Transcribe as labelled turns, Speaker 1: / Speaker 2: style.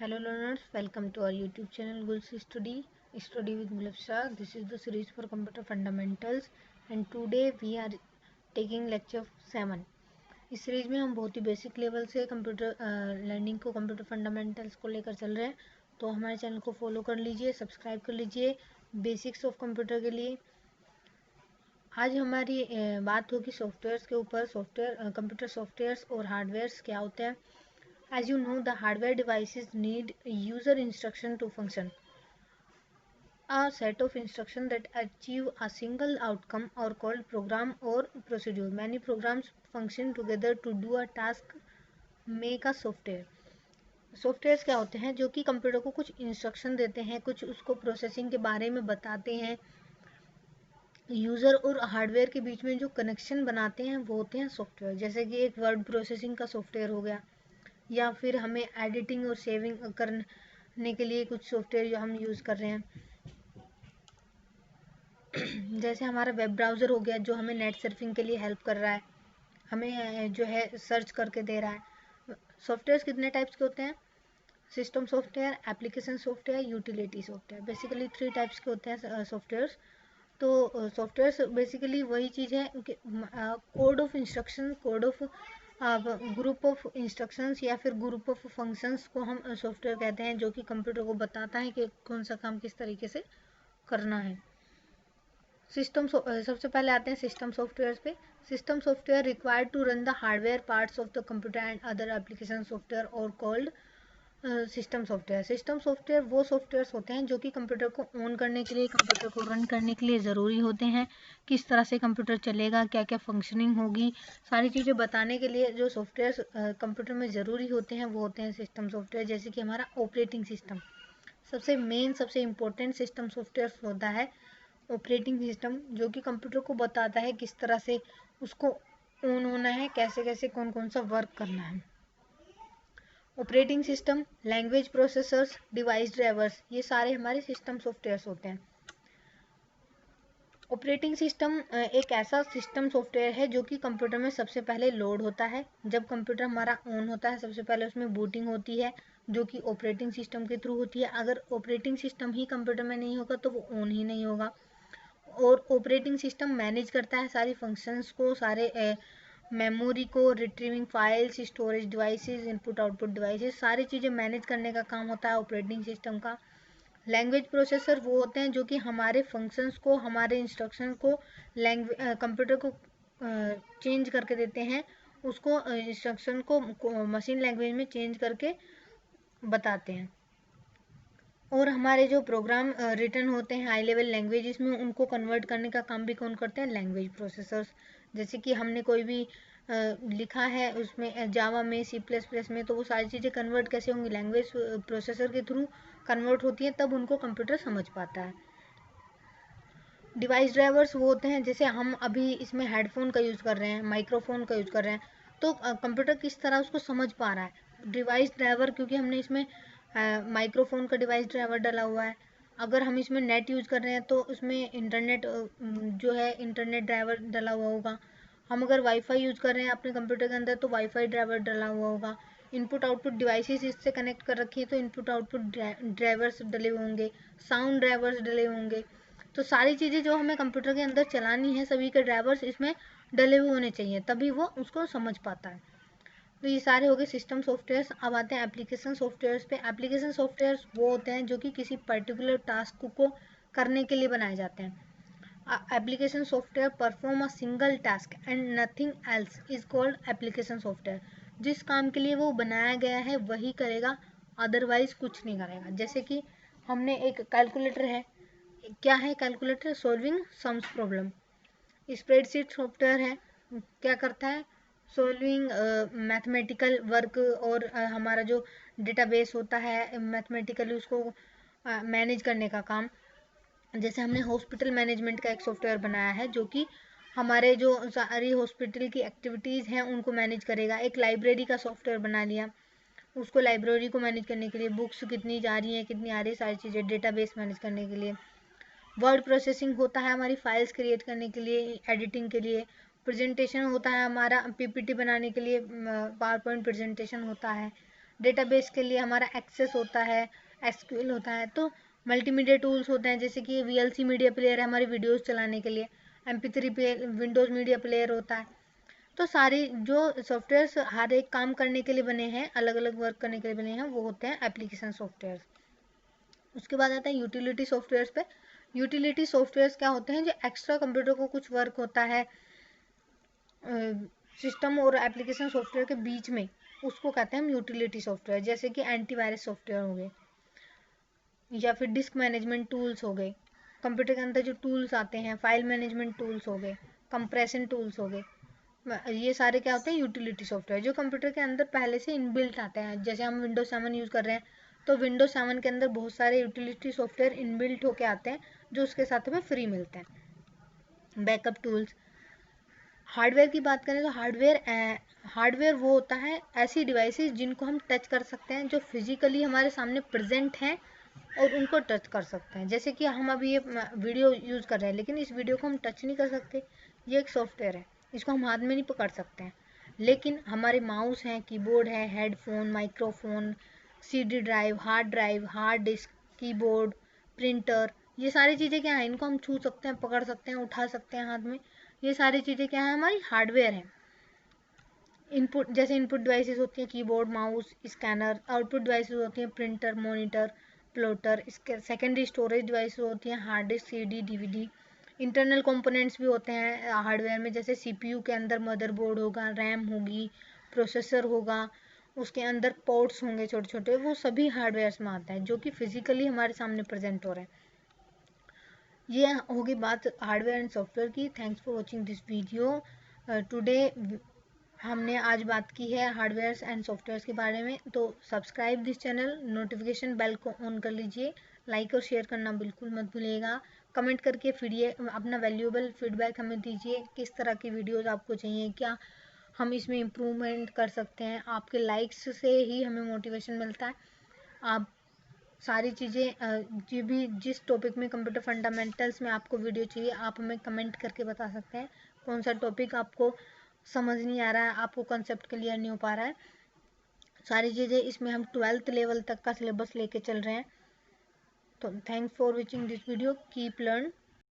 Speaker 1: Hello learners, welcome to our YouTube channel Gul's Study with Mulafsha. This is the series for computer fundamentals and today we are taking lecture 7. इस series में हम बहुत ही basic level से computer learning को computer fundamentals को लेकर चल रहे हैं, तो हमारे चैनल को फॉलो कर लीजिए, सब्सक्राइब कर लीजिए बेसिक्स ऑफ कंप्यूटर के लिए। आज हमारी बात होगी सॉफ्टवेयर्स के ऊपर। कंप्यूटर सॉफ्टवेयर्स और हार्डवेयर्स क्या होते हैं। As you know, the hardware devices need user instruction to function. A set of instructions that achieve a single outcome are called program or procedure. Many programs function together to do a task. Make a software. Softwares क्या होते हैं? जो कि computer को कुछ instruction देते हैं, कुछ उसको प्रोसेसिंग के बारे में बताते हैं। यूज़र और हार्डवेयर के बीच में जो कनेक्शन बनाते हैं वो होते हैं सॉफ्टवेयर। जैसे कि एक वर्ड प्रोसेसिंग का सॉफ्टवेयर हो गया, या फिर हमें एडिटिंग और सेविंग करने के लिए कुछ सॉफ्टवेयर जो हम यूज़ कर रहे हैं। जैसे हमारा वेब ब्राउज़र हो गया जो हमें नेट सर्फिंग के लिए हेल्प कर रहा है, हमें जो है सर्च करके दे रहा है। सॉफ्टवेयर कितने टाइप्स के होते हैं? System software, application software, utility software. Basically 3 types के होते हैं सॉफ्टवेयर्स। तो सॉफ्टवेयर्स बेसिकली वही चीज़ है कि code of instruction, code of group of instructions या फिर ग्रुप ऑफ फंक्शंस को हम सॉफ्टवेयर कहते हैं, जो कि कंप्यूटर को बताता है कि कौन सा काम किस तरीके से करना है। सबसे पहले आते हैं सिस्टम सॉफ्टवेयर पे। System software required to run the hardware parts of the computer and other application software और called system software. System software वो सॉफ्टवेयर्स होते हैं जो कि कंप्यूटर को ऑन करने के लिए, कंप्यूटर को रन करने के लिए ज़रूरी होते हैं। किस तरह से कंप्यूटर चलेगा, क्या क्या फंक्शनिंग होगी, सारी चीज़ें बताने के लिए जो सॉफ्टवेयर्स कंप्यूटर में ज़रूरी होते हैं वो होते हैं सिस्टम सॉफ्टवेयर। जैसे कि हमारा ऑपरेटिंग सिस्टम सबसे इम्पोर्टेंट सिस्टम सॉफ्टवेयर होता है ऑपरेटिंग सिस्टम, जो कि कंप्यूटर को बताता है किस तरह से उसको ऑन होना है, कैसे कैसे कौन कौन सा वर्क करना है। Operating system, language processors, device drivers, ये सारे हमारे सिस्टम सॉफ्टवेयर्स होते हैं। ऑपरेटिंग सिस्टम एक ऐसा सिस्टम सॉफ्टवेयर है जो कि कंप्यूटर में सबसे पहले लोड होता है। जब कंप्यूटर हमारा ऑन होता है सबसे पहले उसमें बूटिंग होती है, जो कि ऑपरेटिंग सिस्टम के थ्रू होती है। अगर ऑपरेटिंग सिस्टम ही कंप्यूटर में नहीं होगा तो वो ऑन ही नहीं होगा। और ऑपरेटिंग सिस्टम मैनेज करता है सारी फंक्शंस को, सारे मेमोरी को, retrieving files, storage devices, input output devices, सारी चीज़ें मैनेज करने का काम होता है ऑपरेटिंग सिस्टम का। लैंग्वेज प्रोसेसर वो होते हैं जो कि हमारे फंक्शंस को, हमारे इंस्ट्रक्शन को कंप्यूटर को चेंज करके देते हैं, उसको इंस्ट्रक्शन को मशीन लैंग्वेज में चेंज करके बताते हैं। और हमारे जो प्रोग्राम रिटर्न होते हैं हाई लेवल लैंग्वेजेस में, उनको कन्वर्ट करने का काम भी कौन करते हैं? Language processors. जैसे कि हमने कोई भी लिखा है उसमें जावा में, C++ में, तो वो सारी चीज़ें कन्वर्ट कैसे होंगी? लैंग्वेज प्रोसेसर के थ्रू कन्वर्ट होती है, तब उनको कंप्यूटर समझ पाता है। डिवाइस ड्राइवर्स वो होते हैं, जैसे हम अभी इसमें हेडफोन का यूज़ कर रहे हैं, माइक्रोफोन का यूज़ कर रहे हैं, तो कंप्यूटर किस तरह उसको समझ पा रहा है? डिवाइस ड्राइवर, क्योंकि हमने इसमें माइक्रोफोन का डिवाइस ड्राइवर डाला हुआ है। अगर हम इसमें नेट यूज़ कर रहे हैं तो उसमें इंटरनेट जो है इंटरनेट ड्राइवर डला हुआ होगा। हम अगर वाईफाई यूज़ कर रहे हैं अपने कंप्यूटर के अंदर तो वाईफाई ड्राइवर डला हुआ होगा। इनपुट आउटपुट डिवाइसेस इससे कनेक्ट कर रखी है तो इनपुट आउटपुट ड्राइवर्स डले होंगे, साउंड ड्राइवर्स डले होंगे। तो सारी चीज़ें जो हमें कंप्यूटर के अंदर चलानी है, सभी के ड्राइवर्स इसमें डले हुए होने चाहिए, तभी वो उसको समझ पाता है। तो ये सारे हो गए सिस्टम सॉफ्टवेयर्स। अब आते हैं एप्लीकेशन सॉफ्टवेयर्स पे। एप्लीकेशन सॉफ्टवेयर्स वो होते हैं जो कि किसी पर्टिकुलर टास्क को करने के लिए बनाए जाते हैं। Application software perform a single task and nothing else is called application software. जिस काम के लिए वो बनाया गया है वही करेगा, अदरवाइज कुछ नहीं करेगा। जैसे कि हमने एक कैलकुलेटर है, क्या है calculator? Solving sums problem. Spreadsheet software है, क्या करता है? सॉल्विंग मैथमेटिकल वर्क, और हमारा जो डेटाबेस होता है मैथमेटिकली उसको मैनेज करने का काम। जैसे हमने हॉस्पिटल मैनेजमेंट का एक सॉफ्टवेयर बनाया है जो कि हमारे जो सारी हॉस्पिटल की एक्टिविटीज़ हैं उनको मैनेज करेगा। एक लाइब्रेरी का सॉफ्टवेयर बना लिया, उसको लाइब्रेरी को मैनेज करने के लिए, बुक्स कितनी जा रही हैं, कितनी आ रही है, सारी चीज़ें डेटाबेस मैनेज करने के लिए। वर्ड प्रोसेसिंग होता है हमारी फाइल्स क्रिएट करने के लिए, एडिटिंग के लिए। प्रेजेंटेशन होता है हमारा PPT बनाने के लिए, पावर पॉइंट प्रेजेंटेशन होता है। डेटाबेस के लिए हमारा एक्सेस होता है, एसक्यूएल होता है। तो मल्टीमीडिया टूल्स होते हैं, जैसे कि वीएलसी मीडिया प्लेयर है हमारी वीडियोस चलाने के लिए, MP3 player, Windows media player होता है। तो सारी जो सॉफ्टवेयर्स हर एक काम करने के लिए बने हैं, अलग अलग वर्क करने के लिए बने हैं, वो होते हैं एप्लीकेशन सॉफ्टवेयर। उसके बाद आता है यूटिलिटी सॉफ्टवेयर्स पे। यूटिलिटी सॉफ्टवेयर्स क्या होते हैं, जो एक्स्ट्रा कंप्यूटर को कुछ वर्क होता है सिस्टम और एप्लीकेशन सॉफ्टवेयर के बीच में, उसको कहते हैं हम यूटिलिटी सॉफ्टवेयर। जैसे कि एंटीवायरस सॉफ्टवेयर हो गए, या फिर डिस्क मैनेजमेंट टूल्स हो गए, कंप्यूटर के अंदर जो टूल्स आते हैं, फाइल मैनेजमेंट टूल्स हो गए, कंप्रेशन टूल्स हो गए, ये सारे क्या होते हैं, यूटिलिटी सॉफ्टवेयर, जो कंप्यूटर के अंदर पहले से इनबिल्ट आते हैं। जैसे हम विंडोज 7 यूज़ कर रहे हैं, तो विंडोज 7 के अंदर बहुत सारे यूटिलिटी सॉफ्टवेयर इनबिल्ट होके आते हैं, जो उसके साथ हमें फ्री मिलते हैं। Backup tools. हार्डवेयर की बात करें तो हार्डवेयर वो होता है ऐसी डिवाइसेस जिनको हम टच कर सकते हैं, जो फिजिकली हमारे सामने प्रेजेंट हैं और उनको टच कर सकते हैं। जैसे कि हम अभी ये वीडियो यूज़ कर रहे हैं, लेकिन इस वीडियो को हम टच नहीं कर सकते, ये एक सॉफ्टवेयर है, इसको हम हाथ में नहीं पकड़ सकते हैं। लेकिन हमारे माउस हैं, कीबोर्ड है, headphone, microphone, CD drive, hard disk, keyboard, printer, ये सारी चीज़ें क्या हैं, इनको हम छू सकते हैं, पकड़ सकते हैं, उठा सकते हैं हाथ में। ये सारी चीज़ें क्या है, हमारी हार्डवेयर है। इनपुट, जैसे इनपुट डिवाइसेस होती हैं keyboard, mouse, scanner. Output devices होती हैं प्रिंटर, मॉनिटर, प्लॉटर। इसके सेकेंडरी स्टोरेज डिवाइसेस होती हैं hard disk, CD, DVD। Internal components भी होते हैं हार्डवेयर में, जैसे CPU के अंदर मदरबोर्ड होगा, रैम होगी, प्रोसेसर होगा, उसके अंदर पोर्ट्स होंगे छोटे छोटे, वो सभी हार्डवेयर में आता है, जो कि फिजिकली हमारे सामने प्रेजेंट हो रहे हैं। ये होगी बात हार्डवेयर एंड सॉफ्टवेयर की। Thanks for watching this video today. हमने आज बात की है हार्डवेयर एंड सॉफ्टवेयर के बारे में। तो subscribe this channel, notification bell को ऑन कर लीजिए, लाइक और शेयर करना बिल्कुल मत भूलिएगा। कमेंट करके अपना वैल्यूएबल फीडबैक हमें दीजिए, किस तरह की वीडियोस आपको चाहिए, क्या हम इसमें इम्प्रूवमेंट कर सकते हैं। आपके लाइक्स से ही हमें मोटिवेशन मिलता है। आप सारी चीज़ें जो भी जिस टॉपिक में कंप्यूटर फंडामेंटल्स में आपको वीडियो चाहिए, आप हमें कमेंट करके बता सकते हैं कौन सा टॉपिक आपको समझ नहीं आ रहा है, आपको कॉन्सेप्ट क्लियर नहीं हो पा रहा है। सारी चीज़ें इसमें हम 12th लेवल तक का सिलेबस लेके चल रहे हैं। तो thanks for watching this video, keep learn.